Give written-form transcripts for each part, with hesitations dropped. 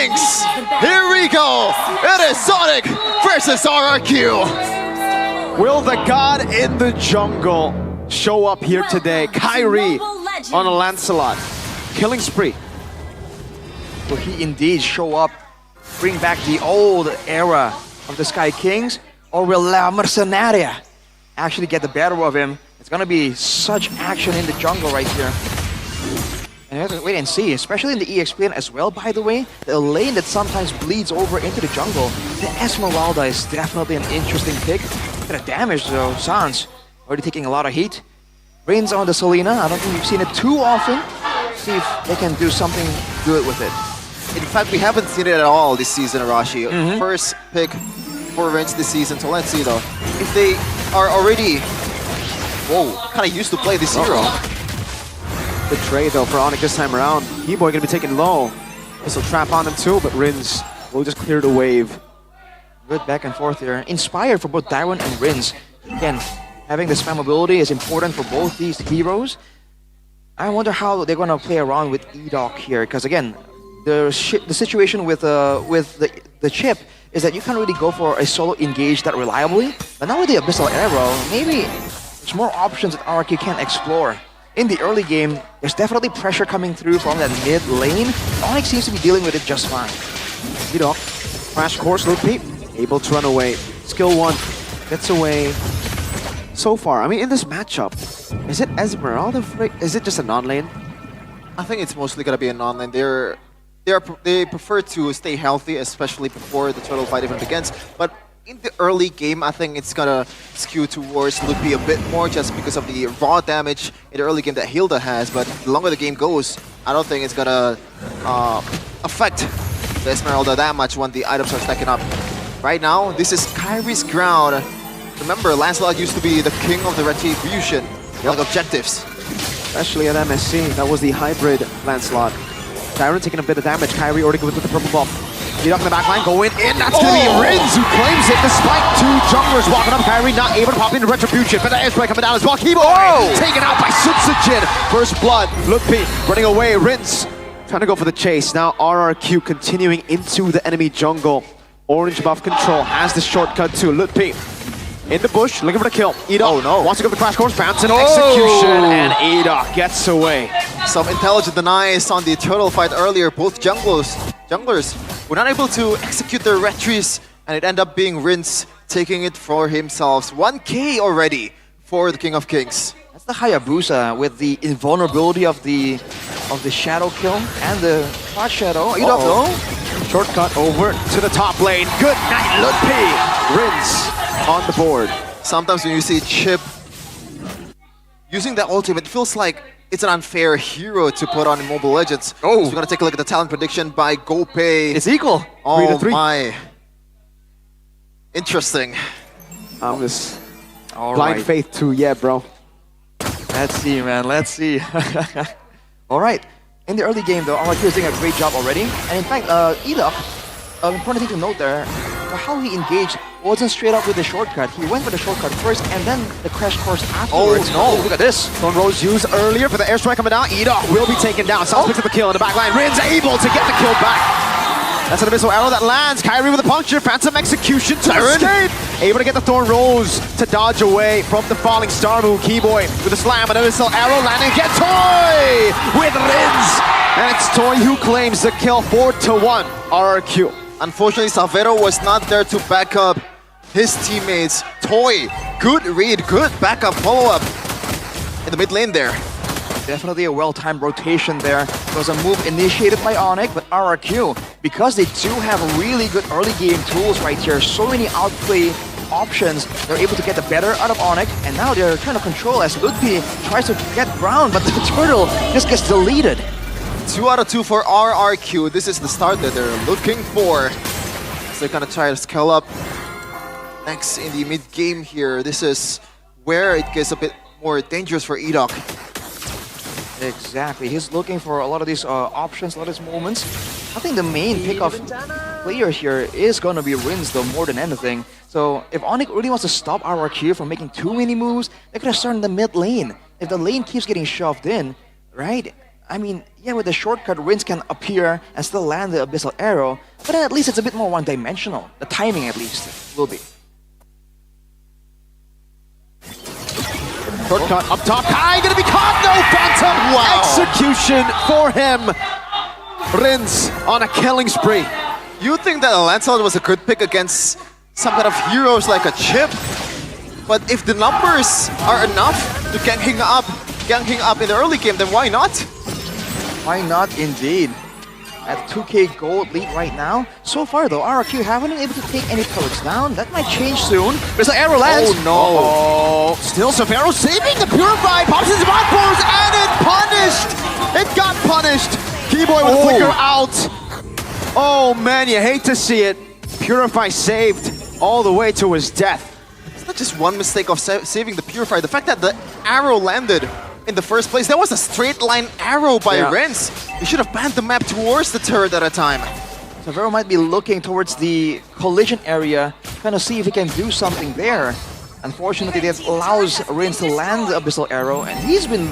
Kings! Here we go! It is Sonic versus RRQ! Will the god in the jungle show up here today? Kyrie on a Lancelot. Killing spree. Will he indeed show up, bring back the old era of the Sky Kings? Or will La Mercenaria actually get the better of him? It's gonna be such action in the jungle right here. And we have to wait and see, especially in the EX lane as well, by the way. The lane that sometimes bleeds over into the jungle. The Esmeralda is definitely an interesting pick. Look at the damage though, Sans already taking a lot of heat. Rains on the Selena, I don't think we've seen it too often. See if they can do something good with it. In fact, we haven't seen it at all this season, Arashi. First pick for Rins this season, so let's see though. If they are already, kind of used to play this hero. Good trade though for ONIC this time around. Keyboy gonna be taken low. This will trap on him too, but Rins will just clear the wave. Good back and forth here. Inspired for both Darwin and Rins. Again, having the spam ability is important for both these heroes. I wonder how they're gonna play around with EDOC here, because again, the situation with the chip is that you can't really go for a solo engage that reliably. But now with the Abyssal Arrow, maybe there's more options that RRQ can explore. In the early game, there's definitely pressure coming through from that mid lane. ONIC seems to be dealing with it just fine. EDOC, crash course, Lupi, able to run away. Skill 1 gets away. So far, I mean, in this matchup, is it Esmeralda? Is it just a non-lane? I think it's mostly gonna be a non-lane. They prefer to stay healthy, especially before the turtle fight even begins. But in the early game, I think it's gonna skew towards Lupi a bit more just because of the raw damage in the early game that Hilda has. But the longer the game goes, I don't think it's gonna affect the Esmeralda that much when the items are stacking up. Right now, this is Kyrie's ground. Remember, Lancelot used to be the king of the retribution, like objectives. Especially at MSC, that was the hybrid Lancelot. Tyron taking a bit of damage, Kyrie already good with the purple buff. EDOC in the backline, going in, that's gonna be Rins who claims it despite two junglers walking up. Kyrie not able to pop into retribution, but the airstrike coming down as well. Keyboy taken out by Sutsujin. First blood, Lupi running away, Rins trying to go for the chase. Now RRQ continuing into the enemy jungle. Orange buff control has the shortcut to Lupi. In the bush, looking for the kill. EDOC wants to go for the crash course, bounce and execution, and EDOC gets away. Some intelligent denies on the turtle fight earlier. Both junglers were not able to execute their retries, and it ended up being Rins taking it for himself. 1K already for the King of Kings. That's the Hayabusa with the invulnerability of the shadow kill and the flash shadow. EDOC though. Shortcut over to the top lane. Good night, Lupi. Rins on the board. Sometimes when you see Chip using that ultimate, it feels like it's an unfair hero to put on in Mobile Legends. So we're gonna take a look at the talent prediction by GoPay. It's equal. Oh my. Interesting. Blind Faith 2, yeah, bro. Let's see, man. Let's see. All right. In the early game, though, RRQ is doing a great job already. And in fact, EDOC, important thing to note there, for how he engaged wasn't straight up with the shortcut. He went for the shortcut first and then the crash course afterwards. Oh no, look at this. Thorn Rose used earlier for the airstrike coming down. EDOC will be taken down. Sounds picks up the kill in the back line. Rins able to get the kill back. That's an Abyssal Arrow that lands. Kyrie with a puncture. Phantom execution to escape. Able to get the Thorn Rose to dodge away from the falling star move. Keyboy with a slam and Abyssal Arrow landing. Get Toy with Rins. And it's Toy who claims the kill 4-1 RRQ. Unfortunately, Savero was not there to back up his teammates. Toy, good read, good backup follow-up in the mid lane there. Definitely a well-timed rotation there. It was a move initiated by ONIC, but RRQ, because they do have really good early game tools right here, so many outplay options, they're able to get the better out of ONIC, and now they're trying to control as Ludpi tries to get ground, but the turtle just gets deleted. 2 out of 2 for RRQ. This is the start that they're looking for. So they're gonna try to scale up next in the mid game here. This is where it gets a bit more dangerous for EDOC. Exactly, he's looking for a lot of these options, a lot of these moments. I think the main pickoff player here is gonna be Rins though, more than anything. So if ONIC really wants to stop RRQ from making too many moves, they're gonna start in the mid lane. If the lane keeps getting shoved in, right? I mean, yeah, with the shortcut, Rince can appear and still land the Abyssal Arrow, but then at least it's a bit more one-dimensional. The timing, at least, will be. Shortcut up top. Kai gonna be caught. No, Phantom. Wow. Execution for him. Rins on a killing spree. You think that Lancelot was a good pick against some kind of heroes like a Chip, but if the numbers are enough to gang him up in the early game, then why not? Why not, indeed? At 2k gold lead right now. So far, though, RRQ haven't been able to take any turrets down. That might change soon. There's an arrow lands. Oh no! Oh, still Severo saving the Purify. Pops into Monforce and it punished. It got punished. Keyboy with flicker out. Oh man, you hate to see it. Purify saved all the way to his death. It's not just one mistake of saving the Purifier. The fact that the arrow landed in the first place, that was a straight line arrow by Renz. He should have banned the map towards the turret at a time. Severo might be looking towards the collision area, trying to see if he can do something there. Unfortunately, that allows Renz to land the Abyssal Arrow, and he's been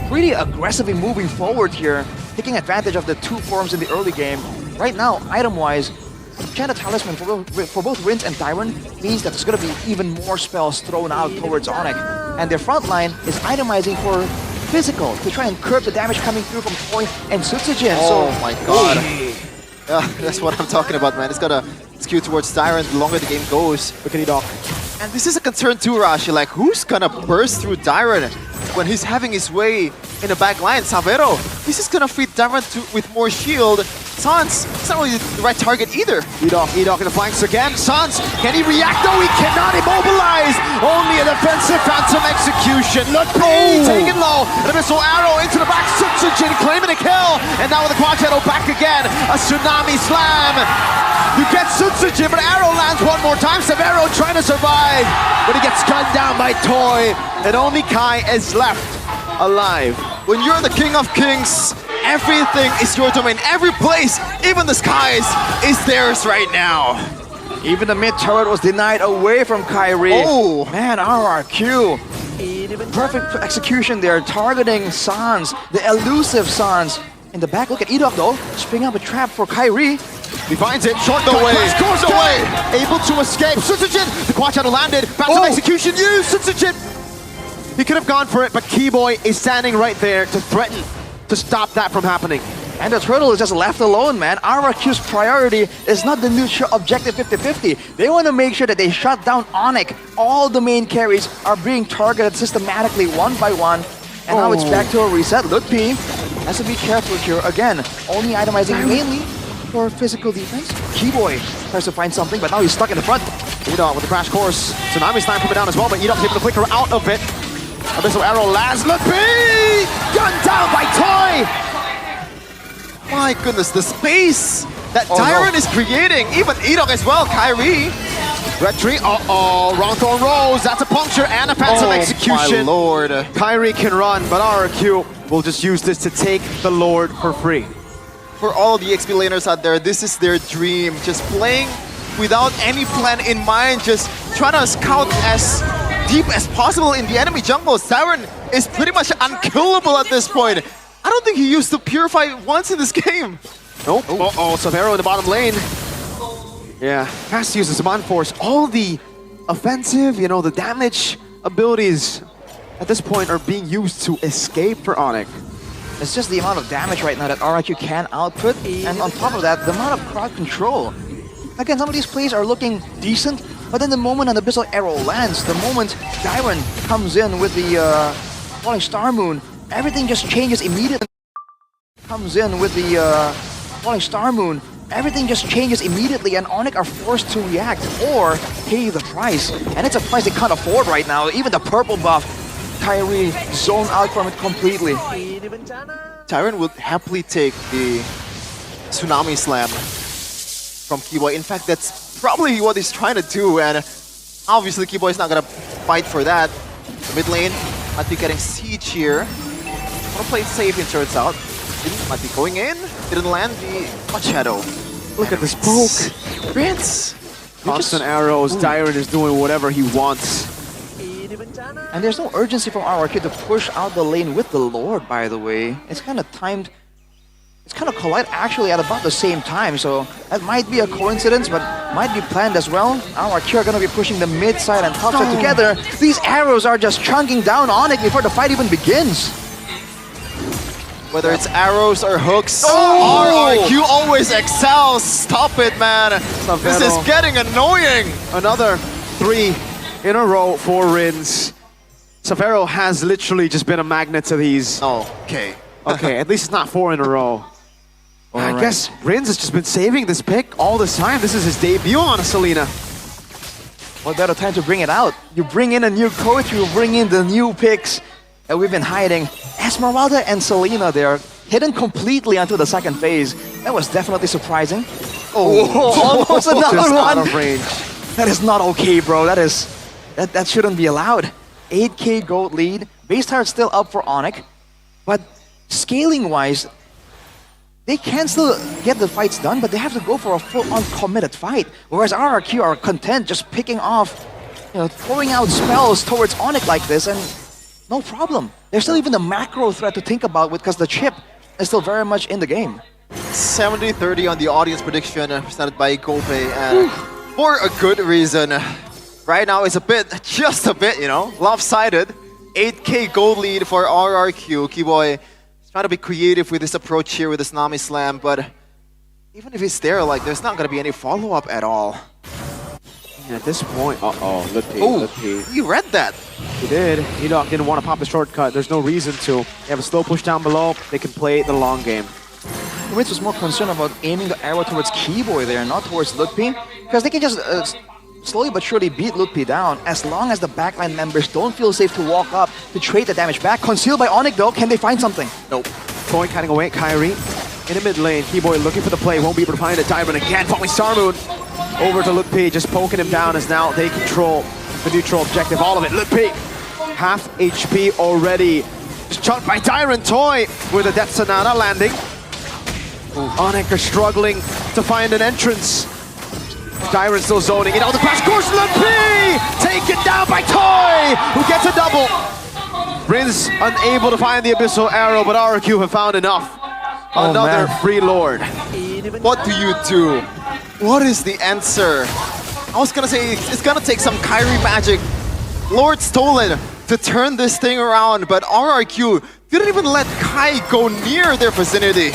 pretty aggressively moving forward here, taking advantage of the two forms in the early game. Right now, item-wise, Enchanted Talisman for both Rince and Tyron means that there's going to be even more spells thrown out towards ONIC. And their front line is itemizing for physical to try and curb the damage coming through from Toy and Sutsujin. Oh my god. Yeah, that's what I'm talking about, man. It's got to skew towards Tyron the longer the game goes. Look at Doc. And this is a concern too, Rashi. Like, who's gonna burst through Tyron when he's having his way in the back line? Savero, this is gonna feed Tyron with more shield. Sans, it's not really the right target either. Edoc in the flanks again. Sans, can he react? No, he cannot immobilize. Only a defensive Phantom execution. Look, taken low. An Abyssal Arrow into the back. Sutsujin claiming a kill. And now with the Quad Shadow back again. A Tsunami Slam. You get Sutsujin, but Arrow lands one more time. Severo trying to survive, but he gets gunned down by Toy. And only Kai is left alive. When you're the King of Kings, everything is your domain. Every place, even the skies, is theirs right now. Even the mid turret was denied away from Kyrie. Oh man, RRQ. Perfect execution there, targeting Sans, the elusive Sans. In the back, look at Edoc though, springing up a trap for Kyrie. He finds it, short away, goes away, able to escape. Sutsujin, the Quad Shadow landed, Phantom execution used, Sutsujin. He could have gone for it, but Keyboy is standing right there to threaten to stop that from happening. And the turtle is just left alone, man. RRQ's priority is not the new objective 50-50. They want to make sure that they shut down ONIC. All the main carries are being targeted systematically one by one. And now it's back to a reset. Ludpi has to be careful here. Again, only itemizing mainly for physical defense. Keyboy tries to find something, but now he's stuck in the front. Edoc with the crash course. Tsunami Slam coming down as well, but Edoc's able to flicker out of it. Abyssal Arrow lands. Ludpi! Gunned down by Toy! My goodness, the space that Tyron is creating, even Edoc as well, Kyrie. Red tree, wrong thorn rolls, that's a puncture and a Phantom execution. My lord. Kyrie can run, but RRQ will just use this to take the Lord for free. For all the XP laners out there, this is their dream. Just playing without any plan in mind, just trying to scout as deep as possible in the enemy jungle. Tyron is pretty much unkillable at this point. I don't think he used to Purify once in this game. Nope. Severo in the bottom lane. Yeah, has to use the Summon Force. All the offensive, the damage abilities at this point are being used to escape for ONIC. It's just the amount of damage right now that RRQ can output, and on top of that, the amount of crowd control. Again, some of these plays are looking decent, but then the moment an Abyssal Arrow lands, the moment Tyron comes in with the Falling Star Moon, everything just changes immediately. Everything just changes immediately, and ONIC are forced to react or pay the price. And it's a price they can't afford right now. Even the purple buff, Kyrie zoned out from it completely. Tyron would happily take the Tsunami Slam from Keyboy. In fact, that's probably what he's trying to do, and obviously Keyboy's not gonna fight for that. The mid lane might be getting siege here. Wanna play it safe, it turns out. Might be going in, didn't land the Hot Shadow. Look at this poke. Rince! Constant arrows, Tyron is doing whatever he wants. And there's no urgency from RRQ to push out the lane with the Lord, by the way. It's kind of timed. It's kind of collide actually at about the same time, so that might be a coincidence, but might be planned as well. RRQ are going to be pushing the mid side and top side together. These arrows are just chunking down ONIC before the fight even begins. Whether it's arrows or hooks, RRQ always excels. Stop it, man. This is getting annoying. Another 3 in a row for Rins. Savero has literally just been a magnet to these. Okay. Okay, at least it's not 4 in a row. I guess Rins has just been saving this pick all this time. This is his debut on a Selena. What better time to bring it out? You bring in a new coach, you bring in the new picks that we've been hiding. Esmeralda and Selena, they're hidden completely until the second phase. That was definitely surprising. Almost another just one. out of range. That is not okay, bro. That shouldn't be allowed. 8k gold lead. Base tire's still up for ONIC, but scaling-wise, they can still get the fights done, but they have to go for a full-on committed fight. Whereas RRQ are content just picking off, throwing out spells towards ONIC like this, and no problem. There's still even a macro threat to think about because the chip is still very much in the game. 70-30 on the audience prediction presented by Gope, and for a good reason. Right now it's just a bit, lopsided. 8k gold lead for RRQ. Keyboy trying to be creative with this approach here with this Nami Slam, but even if he's there, there's not going to be any follow-up at all. At this point, He read that. He did. EDOC didn't want to pop a shortcut. There's no reason to. They have a slow push down below. They can play the long game. Ritz was more concerned about aiming the arrow towards Keyboy there, not towards Lutpi, because they can just slowly but surely beat Lutpi down as long as the backline members don't feel safe to walk up to trade the damage back. Concealed by ONIC though, can they find something? Nope. Toy cutting away, Kyrie in the mid lane. Keyboy looking for the play, won't be able to find it. Diamond again, following Starmoon. Over to Lutpi, just poking him down as now they control the neutral objective, all of it. Lutpi, half HP already. Just chunked by Tyron. Toy with a Death Sonata landing. ONIC are struggling to find an entrance. Tyron still zoning it out the crash course. Lutpi taken down by Toy, who gets a double. Rins unable to find the Abyssal Arrow, but RRQ have found enough. Another free Lord. What do you do? What is the answer? I was gonna say it's gonna take some Kyrie magic. Lord stolen to turn this thing around, but RRQ didn't even let Kai go near their vicinity.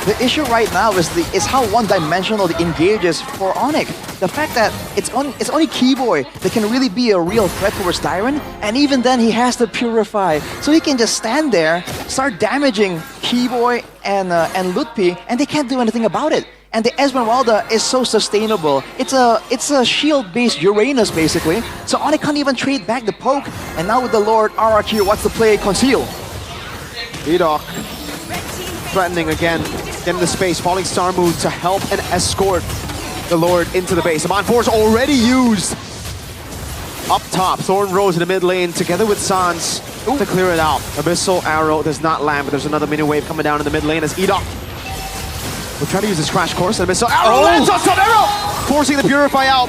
The issue right now is how one-dimensional the engage is for ONIC. The fact that it's only Keyboy that can really be a real threat towards Tyron, and even then he has to purify. So he can just stand there, start damaging Keyboy and Lutpi, and they can't do anything about it. And the Esmeralda is so sustainable. It's a shield-based Uranus, basically. So ONIC can't even trade back the poke. And now with the Lord, RRQ, what's the play? Conceal. EDOC threatening again. In the space, falling Star Moon to help and escort the Lord into the base. Amon Force already used. Up top, Thorn Rose in the mid lane together with Sans to clear it out. Abyssal Arrow does not land, but there's another mini wave coming down in the mid lane as EDOC will try to use this crash course. And Abyssal Arrow lands on Savero, forcing the Purify out.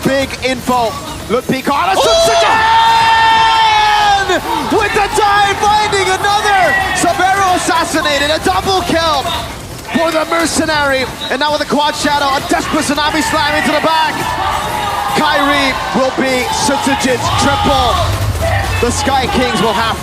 Big info. Lutpi caught us again! With the dive, finding another! Savero assassinated, a double kill for the Mercenary. And now with the quad shadow, a desperate Tsunami Slam into the back. Kyrie will be Sutsujin's triple. The Sky Kings will have